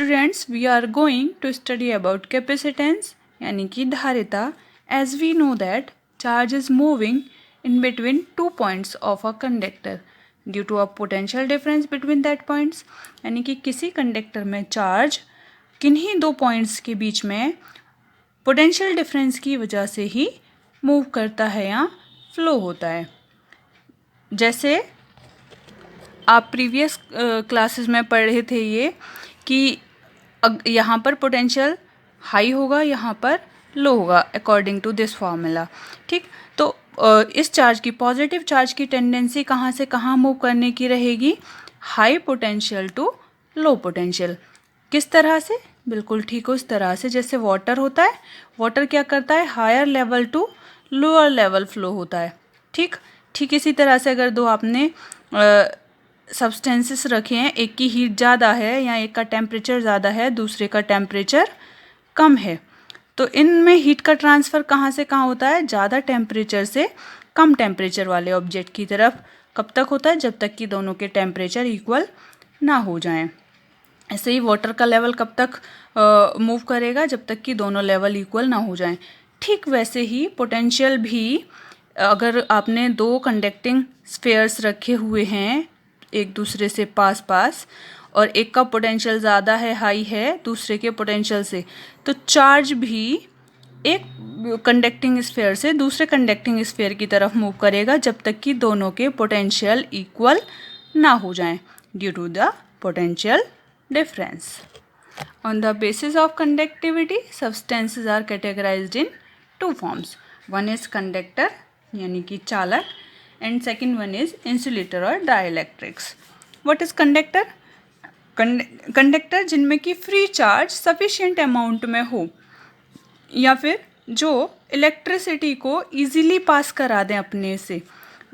Students, we are going to study about capacitance यानी कि धारिता. As we know that charge is moving in between 2 points of a conductor due to a potential difference between that points. यानी कि किसी conductor में charge किन्हीं दो points के बीच में पोटेंशियल डिफरेंस की वजह से ही मूव करता है या फ्लो होता है. जैसे आप प्रीवियस क्लासेस में पढ़े थे ये कि यहाँ पर पोटेंशियल हाई होगा, यहाँ पर लो होगा अकॉर्डिंग टू दिस फार्मूला. ठीक, तो इस चार्ज की पॉजिटिव चार्ज की टेंडेंसी कहाँ से कहाँ मूव करने की रहेगी? High potential to low potential. किस तरह से? बिल्कुल ठीक उस तरह से जैसे वाटर होता है. वाटर क्या करता है? Higher level to lower level flow होता है. ठीक इसी तरह से अगर दो आपने सब्सटेंसेस रखे हैं, एक की हीट ज़्यादा है या एक का टेम्परेचर ज़्यादा है, दूसरे का टेम्परेचर कम है, तो इनमें हीट का ट्रांसफ़र कहाँ से कहाँ होता है? ज़्यादा टेम्परेचर से कम टेम्परेचर वाले ऑब्जेक्ट की तरफ. कब तक होता है? जब तक कि दोनों के टेम्परेचर इक्वल ना हो जाएं. ऐसे ही वाटर का लेवल कब तक मूव करेगा? जब तक कि दोनों लेवल इक्वल ना हो जाएं. ठीक वैसे ही पोटेंशियल भी, अगर आपने दो कंडक्टिंग स्फेयर्स रखे हुए हैं एक दूसरे से पास और एक का पोटेंशियल ज़्यादा है, हाई है दूसरे के पोटेंशियल से, तो चार्ज भी एक कंडक्टिंग स्फेयर से दूसरे कंडक्टिंग स्फेयर की तरफ मूव करेगा जब तक कि दोनों के पोटेंशियल इक्वल ना हो जाएं due to the potential difference. On the basis of conductivity substances are categorized in two forms. One is conductor यानी कि चालक, and second one is insulator और dielectrics. What is conductor? Conductor जिनमें कि free charge sufficient amount में हो या फिर जो इलेक्ट्रिसिटी को इजीली पास करा दें अपने से,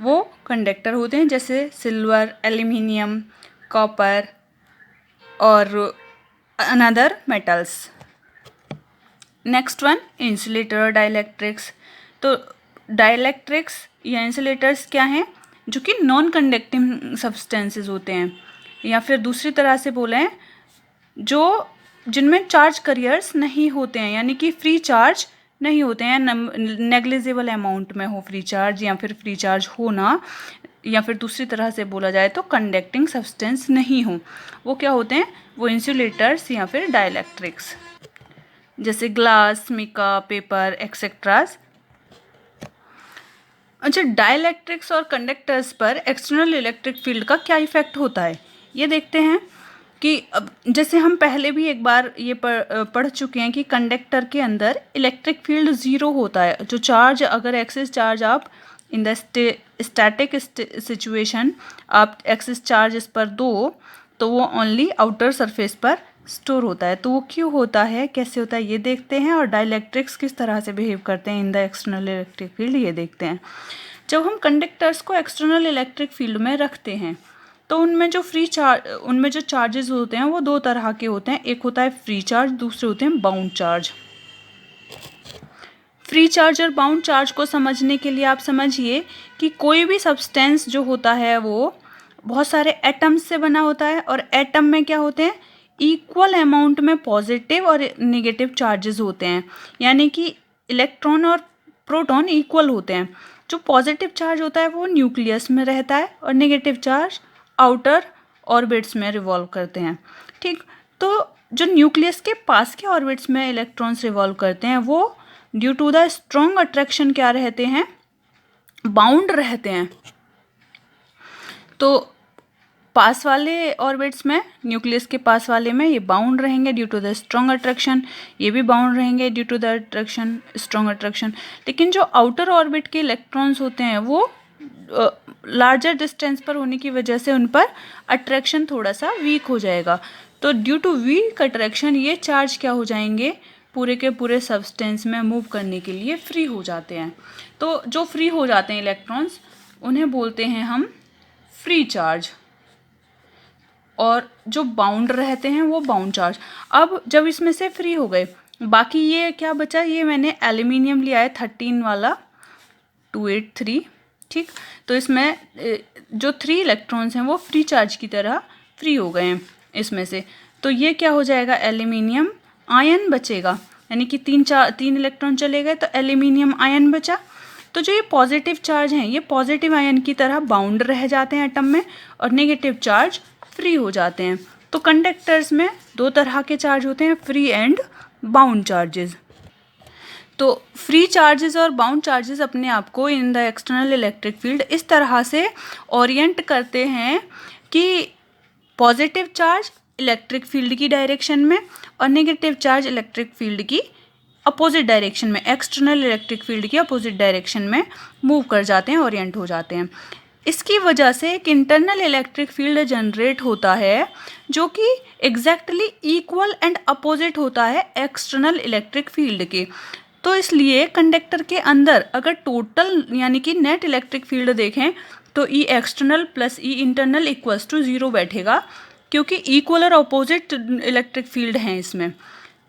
वो कंडक्टर होते हैं. जैसे सिल्वर, एल्यूमिनियम, कॉपर और another metals. Next one insulator और डाइलेक्ट्रिक्स. तो डाइलेक्ट्रिक्स या इंसुलेटर्स क्या हैं? जो कि नॉन कंडक्टिंग सब्सटेंसेस होते हैं, या फिर दूसरी तरह से बोलें जो जिनमें चार्ज कैरियर्स नहीं होते हैं, यानी कि फ्री चार्ज नहीं होते हैं, नेग्लिजिबल अमाउंट में हो फ्री चार्ज, या फिर फ्री चार्ज होना, या फिर दूसरी तरह से बोला जाए तो कंडक्टिंग सब्सटेंस नहीं हो, वो क्या होते हैं? वो इंसुलेटर्स या फिर डाइलेक्ट्रिक्स. जैसे ग्लास, मिका, पेपर एक्सेट्रास. अच्छा, डाइलेक्ट्रिक्स और कंडक्टर्स पर एक्सटर्नल इलेक्ट्रिक फील्ड का क्या इफेक्ट होता है ये देखते हैं. कि अब जैसे हम पहले भी एक बार ये पढ़ चुके हैं कि कंडक्टर के अंदर इलेक्ट्रिक फील्ड ज़ीरो होता है. जो चार्ज, अगर एक्सिस चार्ज आप इन द स्टैटिक सिचुएशन आप एक्सिस चार्ज इस पर दो, तो वो ओनली आउटर सरफेस पर स्टोर होता है. तो वो क्यों होता है, कैसे होता है ये देखते हैं, और डाइलेक्ट्रिक्स किस तरह से बिहेव करते हैं in the external electric field ये देखते हैं. जब हम कंडक्टर्स को एक्सटर्नल इलेक्ट्रिक फील्ड में रखते हैं तो उनमें जो चार्जेस होते हैं वो दो तरह के होते हैं. एक होता है फ्री चार्ज, दूसरे होते हैं बाउंड चार्ज. फ्री चार्ज और बाउंड चार्ज को समझने के लिए आप समझिए कि कोई भी सब्सटेंस जो होता है वो बहुत सारे एटम्स से बना होता है, और एटम में क्या होते हैं? इक्वल अमाउंट में पॉजिटिव और नेगेटिव चार्जेस होते हैं. यानी कि इलेक्ट्रॉन और प्रोटॉन इक्वल होते हैं. जो पॉजिटिव चार्ज होता है वो न्यूक्लियस में रहता है और नेगेटिव चार्ज आउटर ऑर्बिट्स में रिवॉल्व करते हैं. ठीक, तो जो न्यूक्लियस के पास के ऑर्बिट्स में इलेक्ट्रॉन्स रिवॉल्व करते हैं वो due to the strong attraction क्या रहते हैं? बाउंड रहते हैं. तो पास वाले ऑर्बिट्स में, न्यूक्लियस के पास वाले में ये बाउंड रहेंगे due to the strong attraction, ये भी बाउंड रहेंगे due to the attraction, strong attraction. लेकिन जो आउटर ऑर्बिट के इलेक्ट्रॉन्स होते हैं वो लार्जर डिस्टेंस पर होने की वजह से उन पर अट्रैक्शन थोड़ा सा वीक हो जाएगा. तो ड्यू टू वीक अट्रैक्शन ये चार्ज क्या हो जाएंगे? पूरे के पूरे सब्सटेंस में मूव करने के लिए फ्री हो जाते हैं. तो जो फ्री हो जाते हैं इलेक्ट्रॉन्स उन्हें बोलते हैं हम फ्री चार्ज, और जो बाउंड रहते हैं वो बाउंड चार्ज. अब जब इसमें से फ्री हो गए, बाकी ये क्या बचा? ये मैंने एल्यूमिनियम लिया है 13 वाला 283. ठीक, तो इसमें जो 3 इलेक्ट्रॉन्स हैं वो फ्री चार्ज की तरह फ्री हो गए हैं इसमें से. तो ये क्या हो जाएगा, एल्यूमिनियम आयन बचेगा, यानी कि तीन इलेक्ट्रॉन चले गए तो एल्यूमिनियम आयन बचा। तो जो ये पॉजिटिव चार्ज हैं ये पॉजिटिव आयन की तरह बाउंड रह जाते हैं एटम में और नेगेटिव चार्ज फ्री हो जाते हैं। तो कंडक्टर्स में दो तरह के चार्ज होते हैं, फ्री एंड बाउंड चार्जेस। तो फ्री चार्जेस और बाउंड चार्जेस अपने आप को in the external electric field इस तरह से ओरिएंट करते हैं कि पॉजिटिव चार्ज इलेक्ट्रिक फील्ड की डायरेक्शन में और नेगेटिव चार्ज इलेक्ट्रिक फील्ड की अपोजिट डायरेक्शन में, एक्सटर्नल इलेक्ट्रिक फील्ड की अपोजिट डायरेक्शन में मूव कर जाते हैं, ओरिएंट हो जाते हैं। इसकी वजह से एक इंटरनल इलेक्ट्रिक फील्ड जनरेट होता है जो कि एग्जैक्टली इक्वल एंड अपोजिट होता है एक्सटर्नल इलेक्ट्रिक फील्ड के। तो इसलिए कंडक्टर के अंदर अगर टोटल यानी कि नेट इलेक्ट्रिक फील्ड देखें तो E external plus E internal equals to 0 बैठेगा, क्योंकि इक्वल और अपोजिट इलेक्ट्रिक फील्ड हैं इसमें।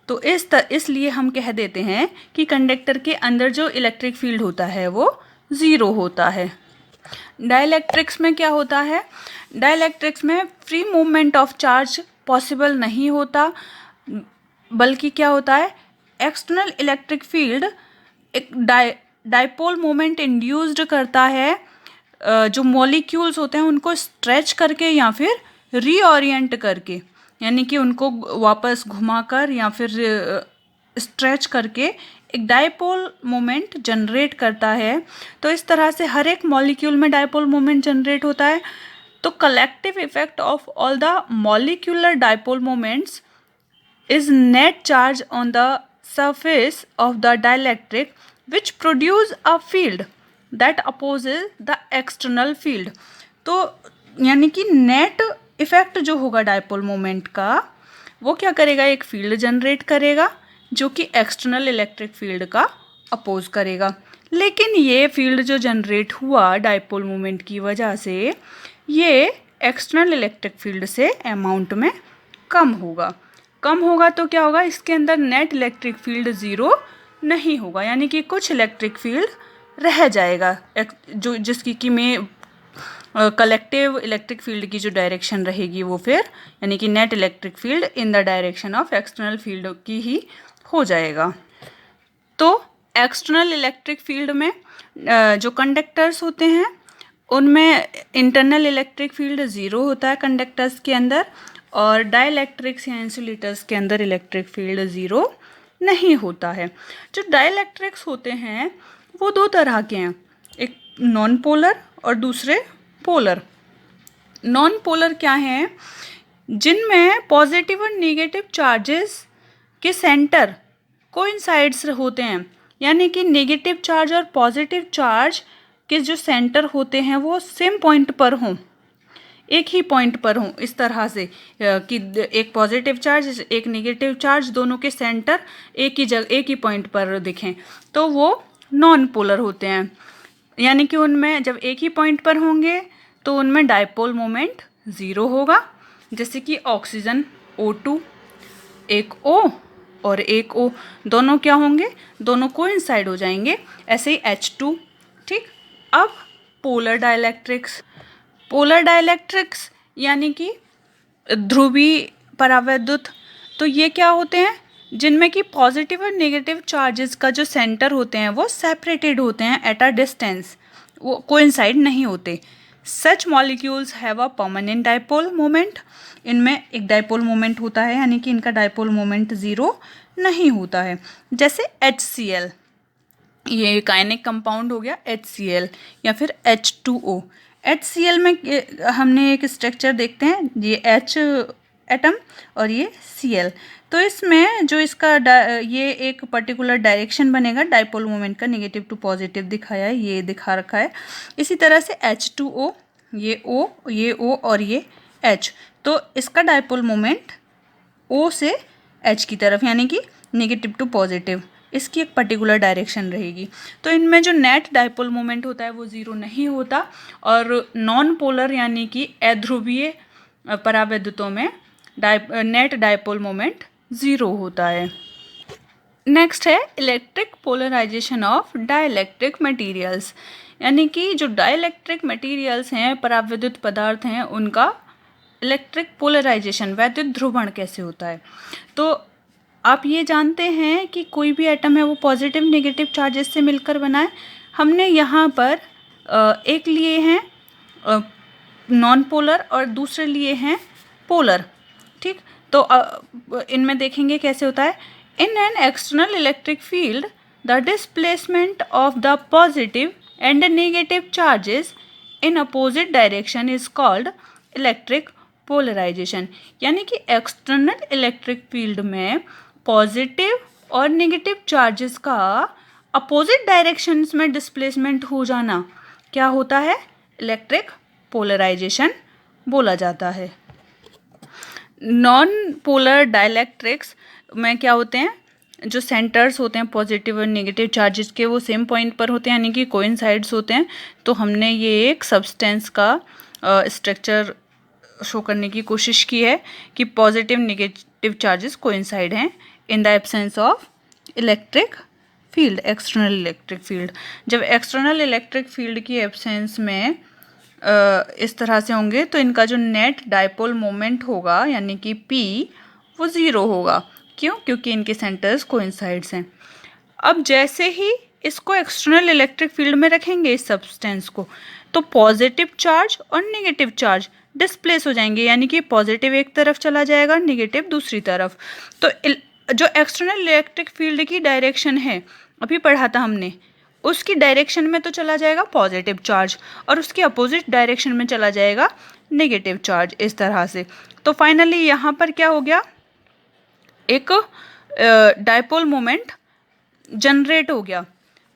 तो इसलिए हम कह देते हैं कि कंडक्टर के अंदर जो इलेक्ट्रिक फील्ड होता है वो 0 होता है। डाइलेक्ट्रिक्स में क्या होता है, डाइलेक्ट्रिक्स में free movement of charge possible नहीं होता, बल्कि क्या होता है, एक्सटर्नल इलेक्ट्रिक फील्ड एक डाइपोल मोमेंट इंड्यूस्ड करता है, जो मॉलिक्यूल्स होते हैं उनको स्ट्रेच करके या फिर रीओरिएंट करके, यानी कि उनको वापस घुमाकर या फिर स्ट्रेच करके एक डाइपोल मोमेंट जनरेट करता है। तो इस तरह से हर एक मॉलिक्यूल में डाइपोल मोमेंट जनरेट होता है। तो collective effect of all the molecular dipole moments is net charge on the surface of the dielectric which produce a field that opposes the external field। तो यानी कि नेट इफेक्ट जो होगा dipole moment का वो क्या करेगा, एक फील्ड जनरेट करेगा जो कि एक्सटर्नल इलेक्ट्रिक फील्ड का अपोज करेगा। लेकिन ये फील्ड जो जनरेट हुआ डाइपोल मोमेंट की वजह से ये एक्सटर्नल इलेक्ट्रिक फील्ड से अमाउंट में कम होगा। कम होगा तो क्या होगा, इसके अंदर नेट इलेक्ट्रिक फील्ड 0 नहीं होगा, यानी कि कुछ इलेक्ट्रिक फील्ड रह जाएगा जो जिसकी कि में कलेक्टिव इलेक्ट्रिक फील्ड की जो डायरेक्शन रहेगी वो फिर यानी कि net electric field in the direction of external field की ही हो जाएगा। तो एक्सटर्नल इलेक्ट्रिक फील्ड में जो कंडक्टर्स होते हैं उनमें इंटरनल इलेक्ट्रिक फील्ड 0 होता है कंडक्टर्स के अंदर, और डाइलेक्ट्रिक्स या इंसुलेटर्स के अंदर इलेक्ट्रिक फील्ड 0 नहीं होता है। जो डाइलेक्ट्रिक्स होते हैं वो दो तरह के हैं, एक नॉन पोलर और दूसरे पोलर। नॉन पोलर क्या हैं, जिनमें पॉजिटिव और नेगेटिव चार्जेस के सेंटर कोइंसाइड्स होते हैं, यानी कि नेगेटिव चार्ज और पॉजिटिव चार्ज के जो सेंटर होते हैं वो सेम पॉइंट पर हों, एक ही पॉइंट पर हों, इस तरह से कि एक पॉजिटिव चार्ज एक नेगेटिव चार्ज दोनों के सेंटर एक ही जगह एक ही पॉइंट पर दिखें, तो वो नॉन पोलर होते हैं। यानी कि उनमें जब एक ही पॉइंट पर होंगे तो उनमें डाइपोल मोमेंट 0 होगा, जैसे कि ऑक्सीजन O2, एक O और एक O, दोनों क्या होंगे, दोनों कोइंसाइड हो जाएंगे, ऐसे ही H2। ठीक, अब पोलर डाइलेक्ट्रिक्स। पोलर डाइलेक्ट्रिक्स यानी कि ध्रुवीय परावैद्युत, तो ये क्या होते हैं, जिनमें कि पॉजिटिव और नेगेटिव चार्जेस का जो सेंटर होते हैं वो सेपरेटेड होते हैं एट अ डिस्टेंस, वो कोइंसाइड नहीं होते। Such molecules have a permanent dipole moment, इनमें एक डाइपोल मोमेंट होता है, यानी कि इनका डाइपोल मोमेंट 0 नहीं होता है। जैसे HCl, ये काइनेटिक कंपाउंड हो गया HCl, या फिर H2O। HCl में हमने एक स्ट्रक्चर देखते हैं, ये H एटम और ये Cl, तो इसमें जो इसका ये एक पर्टिकुलर डायरेक्शन बनेगा डाइपोल मोमेंट का, नेगेटिव टू पॉजिटिव दिखाया है, ये दिखा रखा है। इसी तरह से H2O, ये O और ये H, तो इसका डाइपोल मोमेंट O से H की तरफ, यानी कि नेगेटिव टू पॉजिटिव, इसकी एक पर्टिकुलर डायरेक्शन रहेगी। तो इनमें जो नेट डाइपोल मोमेंट होता है वो 0 नहीं होता, और नॉन पोलर यानी कि अध्रुवीय परावैद्युतों में नेट डाइपोल मोमेंट 0 होता है। नेक्स्ट है electric polarization of dielectric materials, यानी कि जो डाइलेक्ट्रिक मटेरियल्स हैं, परावैद्युत पदार्थ हैं, उनका इलेक्ट्रिक पोलराइजेशन, वैद्युत ध्रुवण कैसे होता है। तो आप ये जानते हैं कि कोई भी एटम है वो पॉजिटिव नेगेटिव चार्जेस से मिलकर बना है। हमने यहाँ पर एक लिए हैं नॉन पोलर और दूसरे लिए हैं पोलर, ठीक। तो इनमें देखेंगे कैसे होता है। In an external electric field the displacement of the positive and negative charges in opposite direction is called electric polarization. यानी कि एक्सटर्नल इलेक्ट्रिक फील्ड में पॉजिटिव और नेगेटिव चार्जेस का अपोजिट डायरेक्शंस में डिस्प्लेसमेंट हो जाना क्या होता है, इलेक्ट्रिक पोलराइजेशन बोला जाता है। नॉन पोलर डाइलेक्ट्रिक्स में क्या होते हैं, जो सेंटर्स होते हैं पॉजिटिव और नेगेटिव चार्जेस के वो सेम पॉइंट पर होते हैं, यानी कि कोइंसाइड्स होते हैं। तो हमने ये एक सब्सटेंस का स्ट्रक्चर शो करने की कोशिश की है कि पॉजिटिव नेगेटिव चार्जेस कोइंसाइड हैं in the absence of electric field, external electric field. जब एक्सटर्नल इलेक्ट्रिक फील्ड की एब्सेंस में इस तरह से होंगे तो इनका जो नेट डाइपोल मोमेंट होगा यानी कि P वो ज़ीरो होगा। क्यों? क्योंकि इनके सेंटर्स कोइंसाइड्स हैं। अब जैसे ही इसको एक्सटर्नल इलेक्ट्रिक फील्ड में रखेंगे इस सब्सटेंस को, तो पॉजिटिव चार्ज और नेगेटिव चार्ज डिस्प्लेस हो जाएंगे, यानी कि पॉजिटिव एक तरफ चला जाएगा, नेगेटिव दूसरी तरफ। तो जो एक्सटर्नल इलेक्ट्रिक फील्ड की डायरेक्शन है, अभी पढ़ा था हमने, उसकी डायरेक्शन में तो चला जाएगा पॉजिटिव चार्ज और उसकी अपोजिट डायरेक्शन में चला जाएगा नेगेटिव चार्ज, इस तरह से। तो फाइनली यहाँ पर क्या हो गया, एक डाइपोल मोमेंट जनरेट हो गया,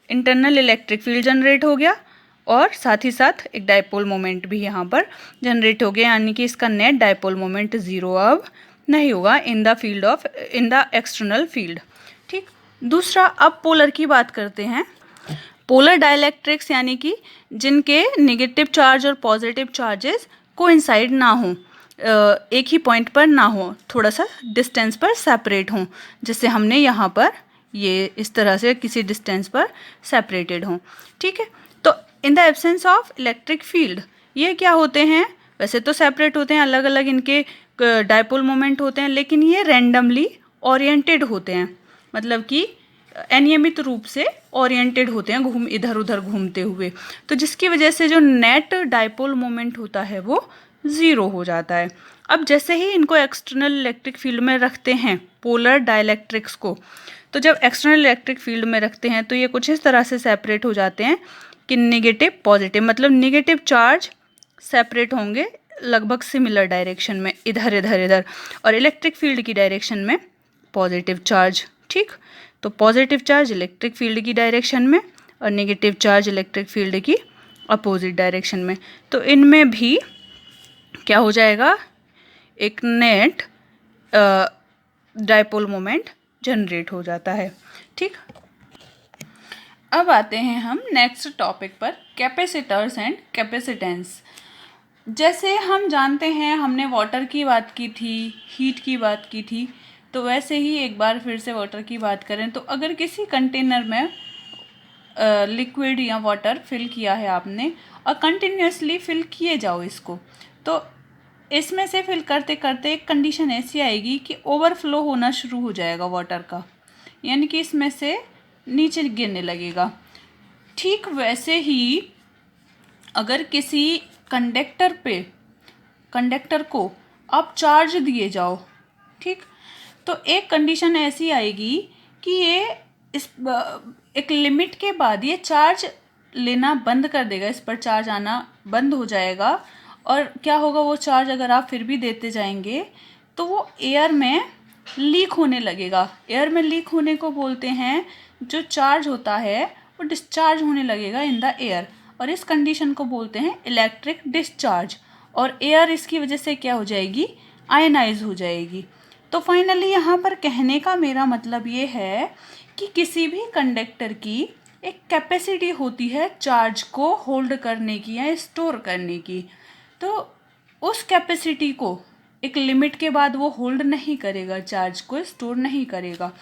इंटरनल इलेक्ट्रिक फील्ड जनरेट हो गया और साथ ही साथ एक डाइपोल मोमेंट भी यहाँ पर जनरेट हो गया, यानी कि इसका नेट डाइपोल मोमेंट ज़ीरो अब नहीं होगा इन द एक्सटर्नल फील्ड, ठीक। दूसरा, अब पोलर की बात करते हैं। पोलर डाइलेक्ट्रिक्स यानी कि जिनके नेगेटिव चार्ज और पॉजिटिव चार्जेस कोइंसाइड ना हो, एक ही पॉइंट पर ना हो, थोड़ा सा डिस्टेंस पर सेपरेट हों, जैसे हमने यहाँ पर ये इस तरह से किसी डिस्टेंस पर सेपरेटेड हों, ठीक है। तो in the absence of electric field ये क्या होते हैं, वैसे तो सेपरेट होते हैं, अलग अलग इनके डाइपोल मोमेंट होते हैं, लेकिन ये रैंडमली ओरिएंटेड होते हैं, मतलब कि अनियमित रूप से ओरिएंटेड होते हैं, इधर उधर घूमते हुए। तो जिसकी वजह से जो नेट डाइपोल मोमेंट होता है वो ज़ीरो हो जाता है। अब जैसे ही इनको एक्सटर्नल इलेक्ट्रिक फील्ड में रखते हैं पोलर डाइलेक्ट्रिक्स को, तो जब एक्सटर्नल इलेक्ट्रिक फील्ड में रखते हैं तो ये कुछ इस तरह से सेपरेट हो जाते हैं कि नेगेटिव पॉजिटिव, मतलब नेगेटिव चार्ज सेपरेट होंगे लगभग सिमिलर डायरेक्शन में, इधर इधर इधर, और इलेक्ट्रिक फील्ड की डायरेक्शन में पॉजिटिव चार्ज, ठीक। तो पॉजिटिव चार्ज इलेक्ट्रिक फील्ड की डायरेक्शन में और नेगेटिव चार्ज इलेक्ट्रिक फील्ड की अपोजिट डायरेक्शन में। तो इनमें भी क्या हो जाएगा, एक नेट डाइपोल मोमेंट जनरेट हो जाता है, ठीक। अब आते हैं हम नेक्स्ट टॉपिक पर, कैपेसिटर्स एंड कैपेसिटेंस। जैसे हम जानते हैं, हमने वाटर की बात की थी, हीट की बात की थी, तो वैसे ही एक बार फिर से वाटर की बात करें तो अगर किसी कंटेनर में लिक्विड या वाटर फिल किया है आपने और कंटिन्यूसली फिल किए जाओ इसको, तो इसमें से फिल करते करते एक कंडीशन ऐसी आएगी कि ओवरफ्लो होना शुरू हो जाएगा वाटर का, यानी कि इसमें से नीचे गिरने लगेगा। ठीक वैसे ही अगर किसी कंडक्टर को आप चार्ज दिए जाओ, ठीक, तो एक कंडीशन ऐसी आएगी कि ये एक लिमिट के बाद ये चार्ज लेना बंद कर देगा, इस पर चार्ज आना बंद हो जाएगा। और क्या होगा, वो चार्ज अगर आप फिर भी देते जाएंगे तो वो एयर में लीक होने लगेगा। एयर में लीक होने को बोलते हैं, जो चार्ज होता है वो डिस्चार्ज होने लगेगा इन द एयर, और इस कंडीशन को बोलते हैं इलेक्ट्रिक डिस्चार्ज। और एयर इसकी वजह से क्या हो जाएगी, आयनाइज हो जाएगी। तो फाइनली यहाँ पर कहने का मेरा मतलब ये है कि किसी भी कंडक्टर की एक कैपेसिटी होती है चार्ज को होल्ड करने की या स्टोर करने की। तो उस कैपेसिटी को एक लिमिट के बाद वो होल्ड नहीं करेगा, चार्ज को स्टोर नहीं करेगा।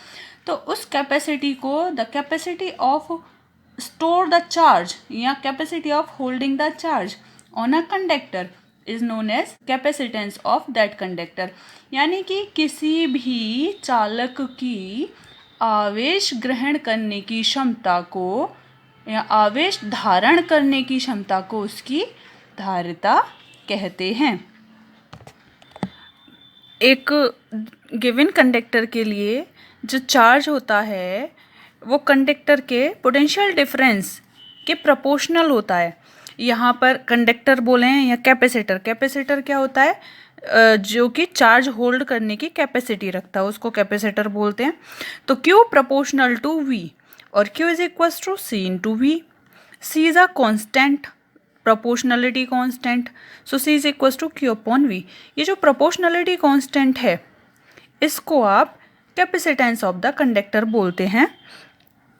तो उस कैपेसिटी को the capacity of store the charge या capacity of holding the charge on a conductor is known as capacitance of that conductor. यानी कि किसी भी चालक की आवेश ग्रहण करने की क्षमता को या आवेश धारण करने की क्षमता को उसकी धारिता कहते हैं। एक गिवन कंडक्टर के लिए जो चार्ज होता है वो कंडक्टर के पोटेंशियल डिफरेंस के प्रोपोर्शनल होता है। यहाँ पर कंडक्टर बोले हैं या कैपेसिटर, कैपेसिटर क्या होता है, जो कि चार्ज होल्ड करने की कैपेसिटी रखता है, उसको कैपेसिटर बोलते हैं। तो Q प्रोपोर्शनल टू V और Q is equal to C into V। C is a constant, proportionality constant, so C is equal to Q upon V। ये जो प्रोपोर्शनलिटी कांस्टेंट है इसको आप कैपेसिटेंस ऑफ द कंडक्टर बोलते हैं।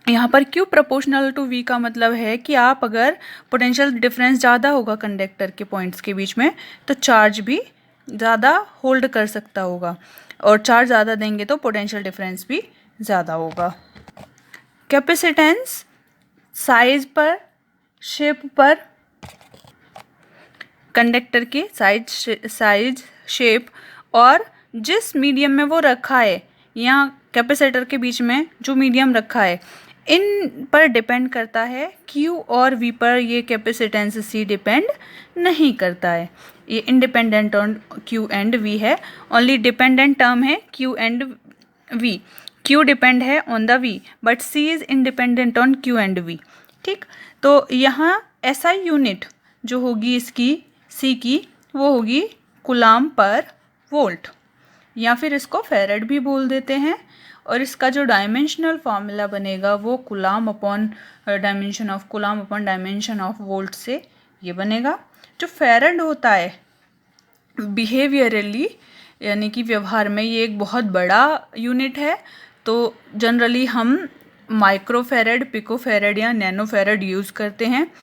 यहाँ पर Q प्रोपोर्शनल टू V का मतलब है कि आप अगर पोटेंशियल डिफरेंस ज़्यादा होगा कंडक्टर के पॉइंट्स के बीच में तो चार्ज भी ज़्यादा होल्ड कर सकता होगा, और चार्ज ज़्यादा देंगे तो पोटेंशियल डिफरेंस भी ज़्यादा होगा। कैपेसिटेंस साइज पर, शेप पर, कंडक्टर के साइज, शेप और जिस मीडियम में वो रखा है या कैपेसिटर के बीच में जो मीडियम रखा है इन पर डिपेंड करता है। Q और V पर ये कैपेसिटेंस C डिपेंड नहीं करता है, ये independent on Q and V है। ओनली डिपेंडेंट टर्म है Q and V। Q depend है on the V but C is independent on Q and V। ठीक, तो यहाँ SI यूनिट जो होगी इसकी C की वो होगी कूलाम पर वोल्ट, या फिर इसको फेरेड भी बोल देते हैं। और इसका जो डायमेंशनल फार्मूला बनेगा वो coulomb upon dimension of coulomb upon dimension of volt से ये बनेगा। जो फेरेड होता है बिहेवियरली यानी कि व्यवहार में ये एक बहुत बड़ा यूनिट है, तो जनरली हम माइक्रोफेरेड, पिकोफेरेड या नैनोफेरेड यूज़ करते हैं।